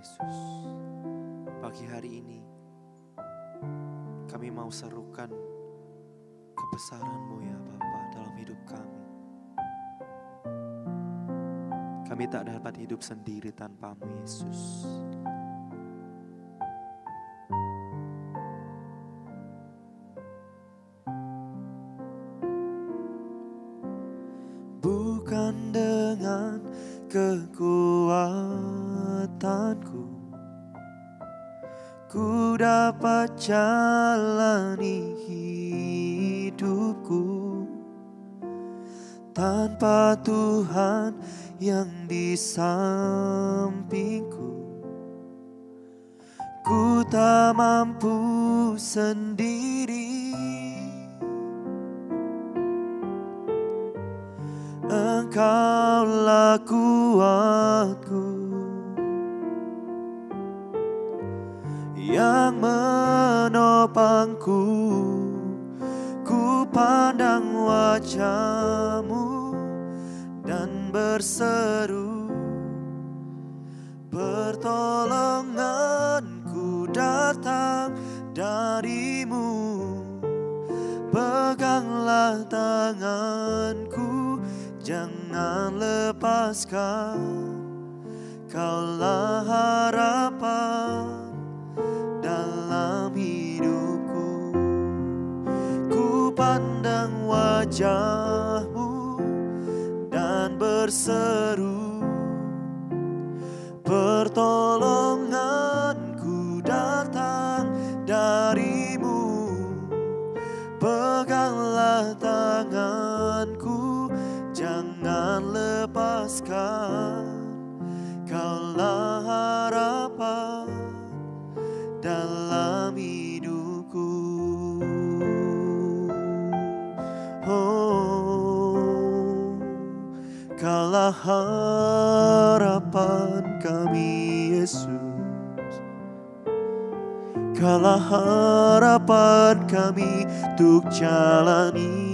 Yesus. Pagi hari ini kami mau serukan kebesaran-Mu ya Bapa dalam hidup kami. Kami tak dapat hidup sendiri tanpa-Mu Yesus. Bukan dengan kekuatanku ku dapat jalani hidupku tanpa Tuhan yang di sampingku. Ku tak mampu sendiri. Engkaulah kuatku yang menopangku. Ku pandang wajah-Mu dan berseru, pertolonganku datang dari-Mu. Peganglah tanganku, jangan lepaskan, Kaulah harapan dalam hidupku. Ku pandang wajah-Mu dan berseru, pertolonganku datang dari-Mu. Peganglah tanganku, jangan lepaskan, Kaulah harapan dalam hidupku. Oh, Kaulah harapan kami Yesus. Kaulah harapan kami untuk jalani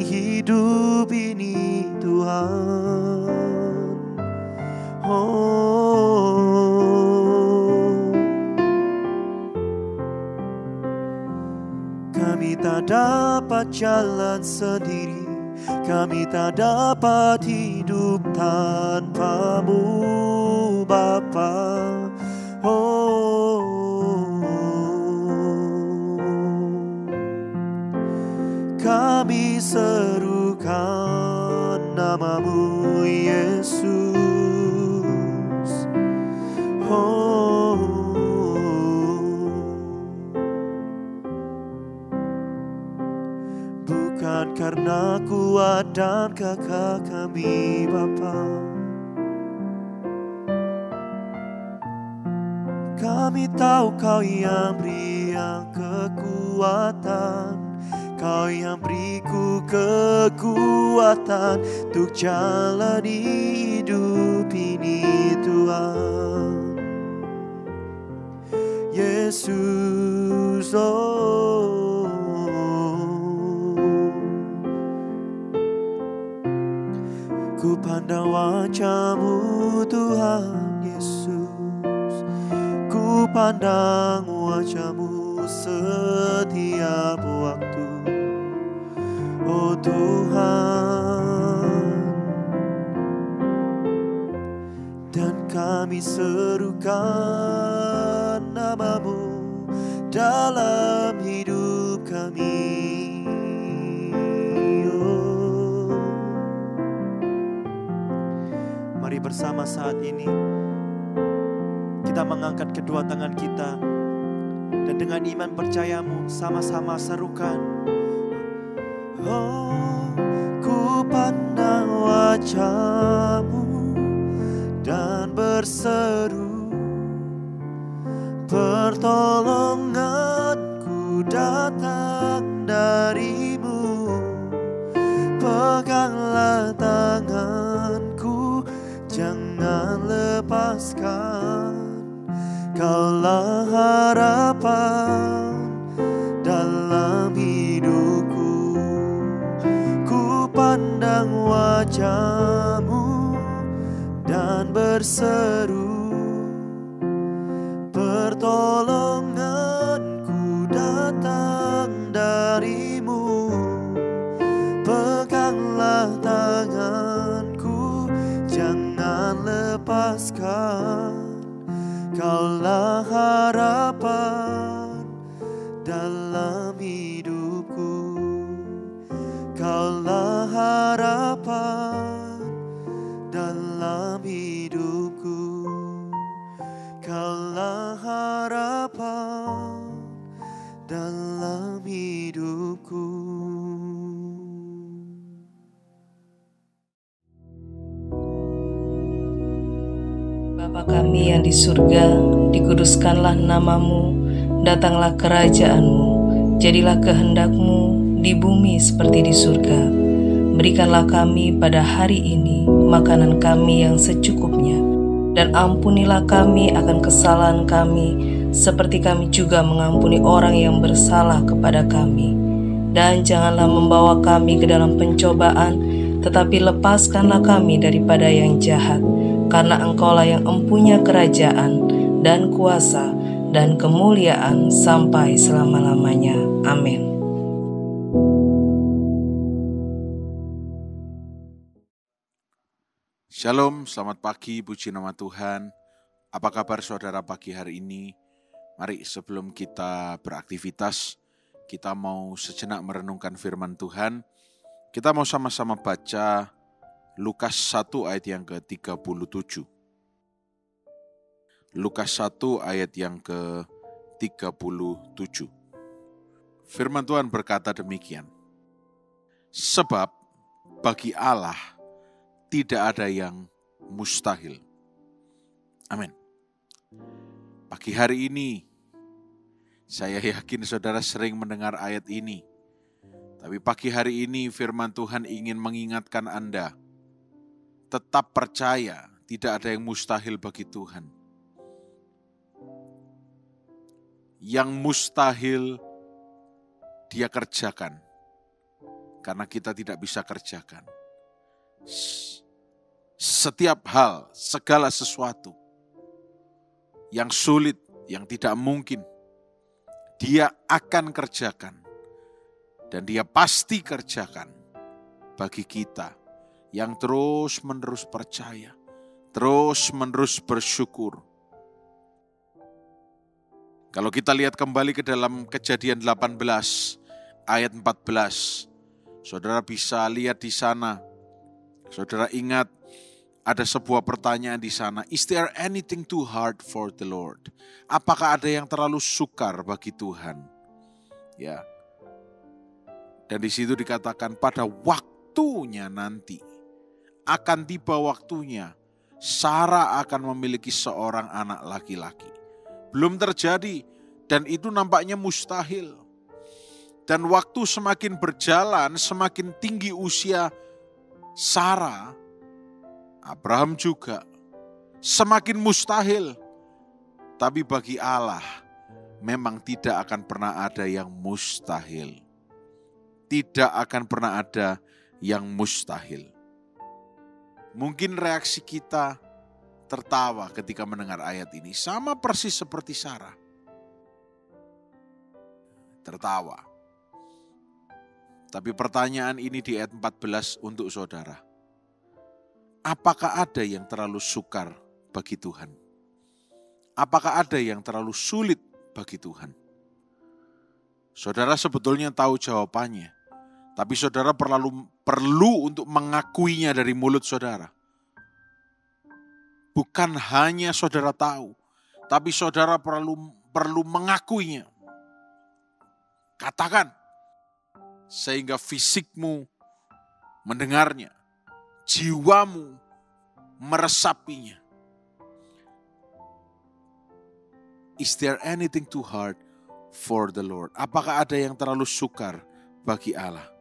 hidup ini Tuhan. Oh, kami tak dapat jalan sendiri, kami tak dapat hidup tanpa-Mu Bapa. Oh, kami serukan nama-Mu Yesus. Oh, bukan karena kuat dan gagah kami Bapa, kami tahu Kau yang beri kekuatan, Kau yang beriku kekuatan untuk jalani hidup ini Tuhan. Yesus, oh, ku pandang wajah-Mu Tuhan Yesus. Ku pandang wajah-Mu setiap waktu. Oh Tuhan, dan kami serukan nama-Mu dalam hidup kami. Oh, mari bersama saat ini kita mengangkat kedua tangan kita dan dengan iman percayamu sama-sama serukan. Oh, ku pandang wajah-Mu dan berseru, pertolonganku datang dari-Mu. Peganglah tanganku, jangan lepaskan, Kaulah harapan dalam hidupku. Ku pandang wajah-Mu dan berseru, darimu. Peganglah tanganku, jangan lepaskan. Kaulah harapan dalam hidupku. Kaulah harapan dalam hidupku. Kaulah harapan dalam hidupku. Bapa kami yang di surga, dikuduskanlah namamu, datanglah kerajaan-Mu, jadilah kehendak-Mu di bumi seperti di surga. Berikanlah kami pada hari ini makanan kami yang secukupnya, dan ampunilah kami akan kesalahan kami, seperti kami juga mengampuni orang yang bersalah kepada kami. Dan janganlah membawa kami ke dalam pencobaan, tetapi lepaskanlah kami daripada yang jahat. Karena Engkaulah yang empunya kerajaan dan kuasa dan kemuliaan sampai selama-lamanya. Amin. Shalom, selamat pagi, puji nama Tuhan. Apa kabar saudara pagi hari ini? Mari sebelum kita beraktivitas, kita mau sejenak merenungkan firman Tuhan. Kita mau sama-sama baca Lukas 1 ayat yang ke-37. Lukas 1 ayat yang ke-37. Firman Tuhan berkata demikian. Sebab bagi Allah tidak ada yang mustahil. Amin. Pagi hari ini, saya yakin saudara sering mendengar ayat ini. Tapi pagi hari ini firman Tuhan ingin mengingatkan Anda, tetap percaya, tidak ada yang mustahil bagi Tuhan. Yang mustahil Dia kerjakan, karena kita tidak bisa kerjakan. Setiap hal, segala sesuatu yang sulit, yang tidak mungkin, Dia akan kerjakan. Dan Dia pasti kerjakan bagi kita yang terus-menerus percaya, terus-menerus bersyukur. Kalau kita lihat kembali ke dalam Kejadian 18 ayat 14, saudara bisa lihat di sana. Saudara ingat ada sebuah pertanyaan di sana. Is there anything too hard for the Lord? Apakah ada yang terlalu sukar bagi Tuhan? Ya. Dan di situ dikatakan pada waktunya nanti akan tiba waktunya Sarah akan memiliki seorang anak laki-laki. Belum terjadi dan itu nampaknya mustahil. Dan waktu semakin berjalan, semakin tinggi usia Sarah, Abraham juga, semakin mustahil. Tapi bagi Allah memang tidak akan pernah ada yang mustahil. Tidak akan pernah ada yang mustahil. Mungkin reaksi kita tertawa ketika mendengar ayat ini. Sama persis seperti Sarah. Tertawa. Tapi pertanyaan ini di ayat 14 untuk saudara. Apakah ada yang terlalu sukar bagi Tuhan? Apakah ada yang terlalu sulit bagi Tuhan? Saudara sebetulnya tahu jawabannya. Tapi saudara perlu untuk mengakuinya dari mulut saudara. Bukan hanya saudara tahu, tapi saudara perlu mengakuinya. Katakan, sehingga fisikmu mendengarnya, jiwamu meresapinya. Is there anything too hard for the Lord? Apakah ada yang terlalu sukar bagi Allah?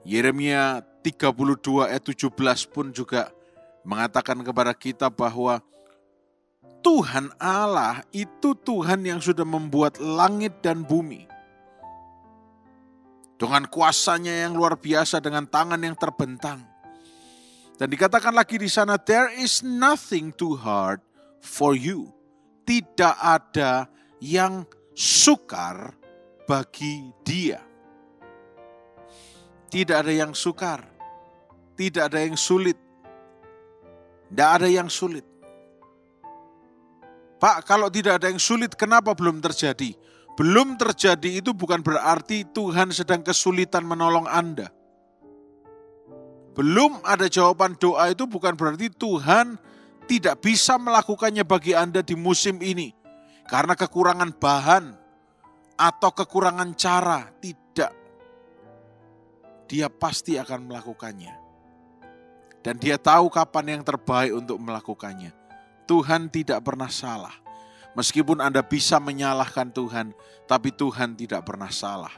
Yeremia 32 ayat 17 pun juga mengatakan kepada kita bahwa Tuhan Allah itu Tuhan yang sudah membuat langit dan bumi. Dengan kuasanya yang luar biasa, dengan tangan yang terbentang. Dan dikatakan lagi di sana, there is nothing too hard for you. Tidak ada yang sukar bagi Dia. Tidak ada yang sukar, tidak ada yang sulit, tidak ada yang sulit. Pak, kalau tidak ada yang sulit, kenapa belum terjadi? Belum terjadi itu bukan berarti Tuhan sedang kesulitan menolong Anda. Belum ada jawaban doa itu bukan berarti Tuhan tidak bisa melakukannya bagi Anda di musim ini. Karena kekurangan bahan atau kekurangan cara, tidak. Dia pasti akan melakukannya. Dan Dia tahu kapan yang terbaik untuk melakukannya. Tuhan tidak pernah salah. Meskipun Anda bisa menyalahkan Tuhan, tapi Tuhan tidak pernah salah.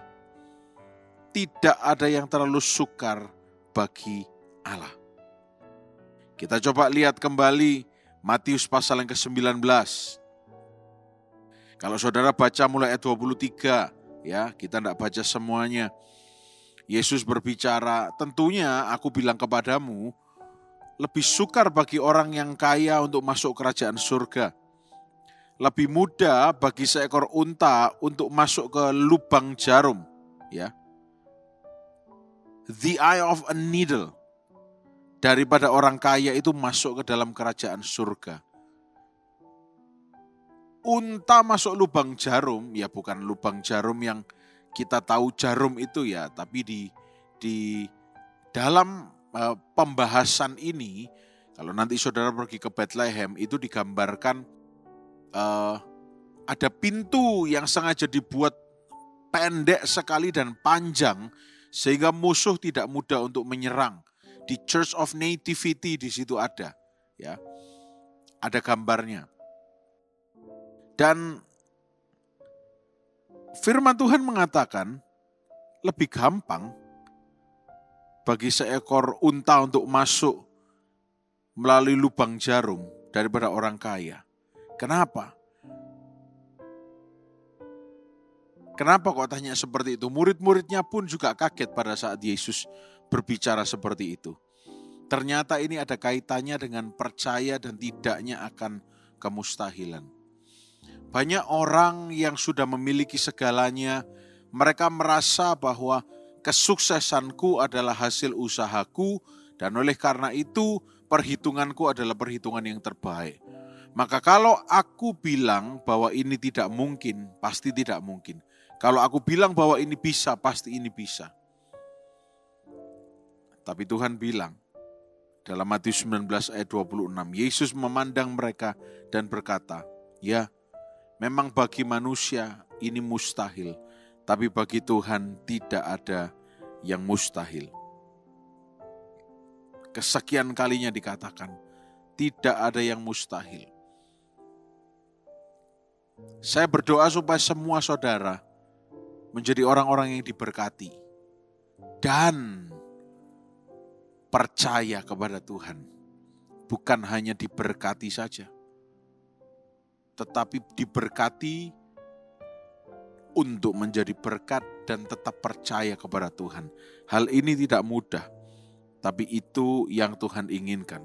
Tidak ada yang terlalu sukar bagi Allah. Kita coba lihat kembali Matius pasal yang ke-19. Kalau saudara baca mulai ayat 23, ya, kita tidak baca semuanya. Yesus berbicara, tentunya aku bilang kepadamu, lebih sukar bagi orang yang kaya untuk masuk kerajaan surga. Lebih mudah bagi seekor unta untuk masuk ke lubang jarum, ya. The eye of a needle, daripada orang kaya itu masuk ke dalam kerajaan surga. Unta masuk lubang jarum, ya bukan lubang jarum yang kita tahu jarum itu ya, tapi di dalam pembahasan ini, kalau nanti saudara pergi ke Bethlehem, itu digambarkan ada pintu yang sengaja dibuat pendek sekali dan panjang, sehingga musuh tidak mudah untuk menyerang. Di Church of Nativity di situ ada, ya, ada gambarnya. Dan firman Tuhan mengatakan lebih gampang bagi seekor unta untuk masuk melalui lubang jarum daripada orang kaya. Kenapa? Kenapa kok tanya seperti itu? Murid-muridnya pun juga kaget pada saat Yesus berbicara seperti itu. Ternyata ini ada kaitannya dengan percaya dan tidaknya akan kemustahilan. Banyak orang yang sudah memiliki segalanya, mereka merasa bahwa kesuksesanku adalah hasil usahaku dan oleh karena itu perhitunganku adalah perhitungan yang terbaik. Maka kalau aku bilang bahwa ini tidak mungkin, pasti tidak mungkin. Kalau aku bilang bahwa ini bisa, pasti ini bisa. Tapi Tuhan bilang dalam Matius 19 ayat 26, Yesus memandang mereka dan berkata, ya, memang bagi manusia ini mustahil, tapi bagi Tuhan tidak ada yang mustahil. Kesekian kalinya dikatakan, tidak ada yang mustahil. Saya berdoa supaya semua saudara menjadi orang-orang yang diberkati dan percaya kepada Tuhan. Bukan hanya diberkati saja, tetapi diberkati untuk menjadi berkat dan tetap percaya kepada Tuhan. Hal ini tidak mudah, tapi itu yang Tuhan inginkan.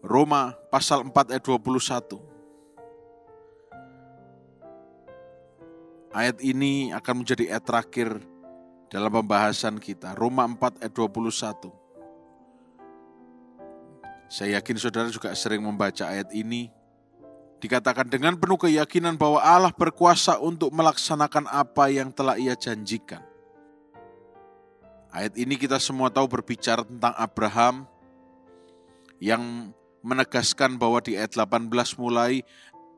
Roma pasal 4 ayat 21. Ayat ini akan menjadi ayat terakhir dalam pembahasan kita. Roma 4 ayat 21. Saya yakin saudara juga sering membaca ayat ini. Dikatakan dengan penuh keyakinan bahwa Allah berkuasa untuk melaksanakan apa yang telah Ia janjikan. Ayat ini kita semua tahu berbicara tentang Abraham yang menegaskan bahwa di ayat 18 mulai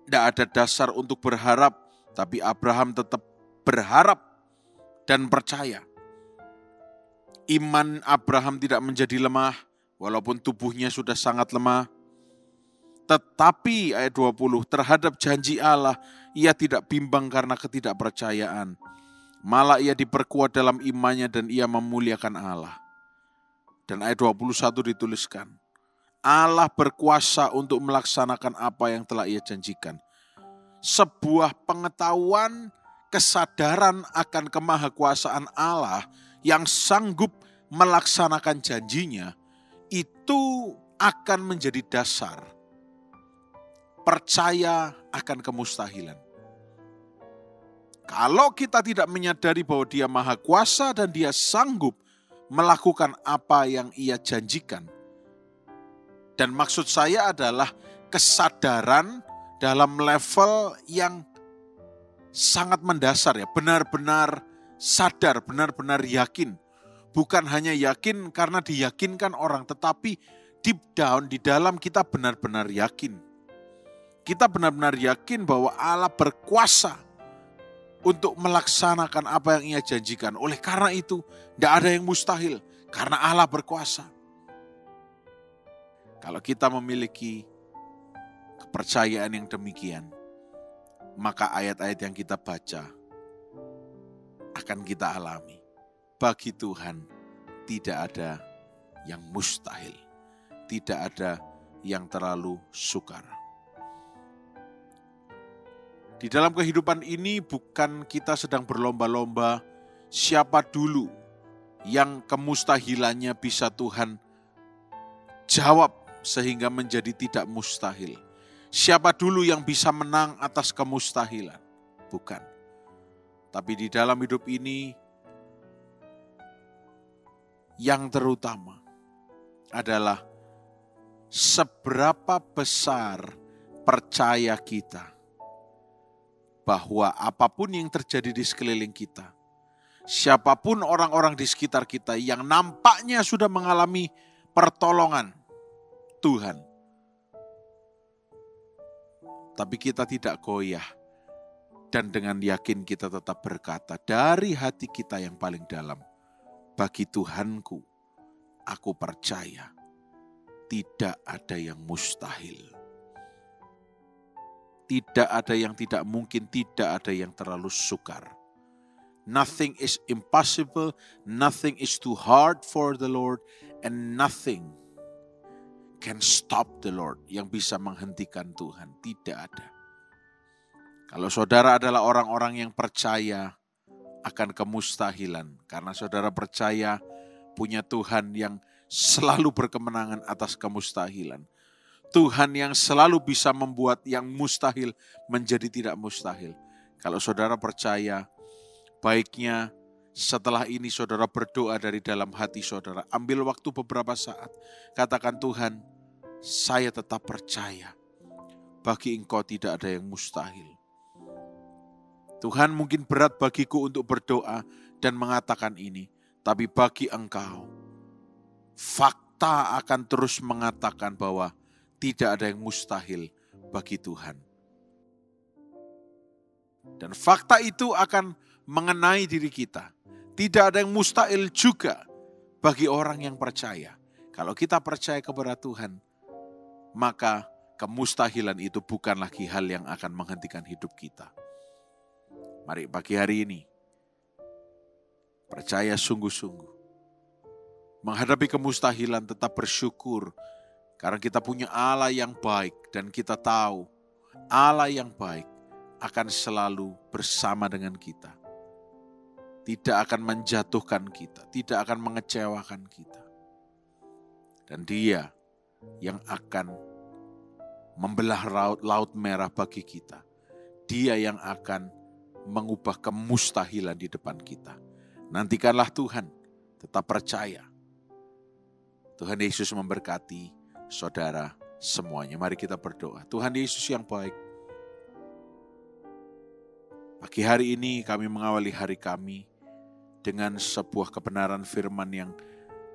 tidak ada dasar untuk berharap, tapi Abraham tetap berharap dan percaya. Iman Abraham tidak menjadi lemah, walaupun tubuhnya sudah sangat lemah. Tetapi ayat 20, terhadap janji Allah, ia tidak bimbang karena ketidakpercayaan. Malah ia diperkuat dalam imannya dan ia memuliakan Allah. Dan ayat 21 dituliskan, Allah berkuasa untuk melaksanakan apa yang telah Ia janjikan. Sebuah pengetahuan, kesadaran akan kemahakuasaan Allah yang sanggup melaksanakan janjinya, itu akan menjadi dasar percaya akan kemustahilan. Kalau kita tidak menyadari bahwa Dia Maha Kuasa dan Dia sanggup melakukan apa yang Ia janjikan. Dan maksud saya adalah kesadaran dalam level yang sangat mendasar ya, benar-benar sadar, benar-benar yakin. Bukan hanya yakin karena diyakinkan orang, tetapi deep down di dalam kita benar-benar yakin. Kita benar-benar yakin bahwa Allah berkuasa untuk melaksanakan apa yang Ia janjikan. Oleh karena itu, tidak ada yang mustahil karena Allah berkuasa. Kalau kita memiliki kepercayaan yang demikian, maka ayat-ayat yang kita baca akan kita alami. Bagi Tuhan tidak ada yang mustahil, tidak ada yang terlalu sukar. Di dalam kehidupan ini bukan kita sedang berlomba-lomba siapa dulu yang kemustahilannya bisa Tuhan jawab sehingga menjadi tidak mustahil. Siapa dulu yang bisa menang atas kemustahilan? Bukan. Tapi di dalam hidup ini yang terutama adalah seberapa besar percaya kita bahwa apapun yang terjadi di sekeliling kita, siapapun orang-orang di sekitar kita yang nampaknya sudah mengalami pertolongan Tuhan, tapi kita tidak goyah dan dengan yakin kita tetap berkata dari hati kita yang paling dalam, bagi Tuhanku, aku percaya tidak ada yang mustahil. Tidak ada yang tidak mungkin, tidak ada yang terlalu sukar. Nothing is impossible, nothing is too hard for the Lord, and nothing can stop the Lord, yang bisa menghentikan Tuhan. Tidak ada. Kalau saudara adalah orang-orang yang percaya akan kemustahilan, karena saudara percaya punya Tuhan yang selalu berkemenangan atas kemustahilan. Tuhan yang selalu bisa membuat yang mustahil menjadi tidak mustahil. Kalau saudara percaya, baiknya setelah ini saudara berdoa dari dalam hati saudara. Ambil waktu beberapa saat. Katakan, Tuhan, saya tetap percaya. Bagi Engkau tidak ada yang mustahil. Tuhan, mungkin berat bagiku untuk berdoa dan mengatakan ini. Tapi bagi Engkau, fakta akan terus mengatakan bahwa tidak ada yang mustahil bagi Tuhan. Dan fakta itu akan mengenai diri kita. Tidak ada yang mustahil juga bagi orang yang percaya. Kalau kita percaya kepada Tuhan, maka kemustahilan itu bukan lagi hal yang akan menghentikan hidup kita. Mari pagi hari ini, percaya sungguh-sungguh. Menghadapi kemustahilan tetap bersyukur. Karena kita punya Allah yang baik dan kita tahu Allah yang baik akan selalu bersama dengan kita. Tidak akan menjatuhkan kita, tidak akan mengecewakan kita. Dan Dia yang akan membelah laut merah bagi kita. Dia yang akan mengubah kemustahilan di depan kita. Nantikanlah Tuhan, tetap percaya. Tuhan Yesus memberkati saudara semuanya. Mari kita berdoa. Tuhan Yesus yang baik, pagi hari ini kami mengawali hari kami dengan sebuah kebenaran firman yang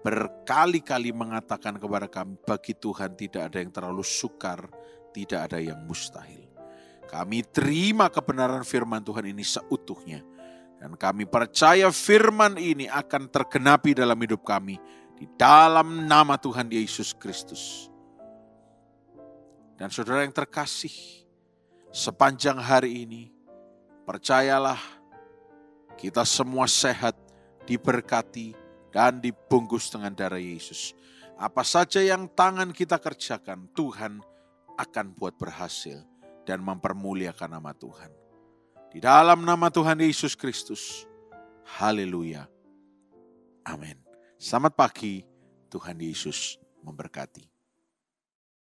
berkali-kali mengatakan kepada kami, bagi Tuhan tidak ada yang terlalu sukar, tidak ada yang mustahil. Kami terima kebenaran firman Tuhan ini seutuhnya. Dan kami percaya firman ini akan tergenapi dalam hidup kami. Di dalam nama Tuhan Yesus Kristus. Dan saudara yang terkasih, sepanjang hari ini, percayalah kita semua sehat, diberkati, dan dibungkus dengan darah Yesus. Apa saja yang tangan kita kerjakan, Tuhan akan buat berhasil dan mempermuliakan nama Tuhan. Di dalam nama Tuhan Yesus Kristus. Haleluya. Amin. Selamat pagi, Tuhan Yesus memberkati.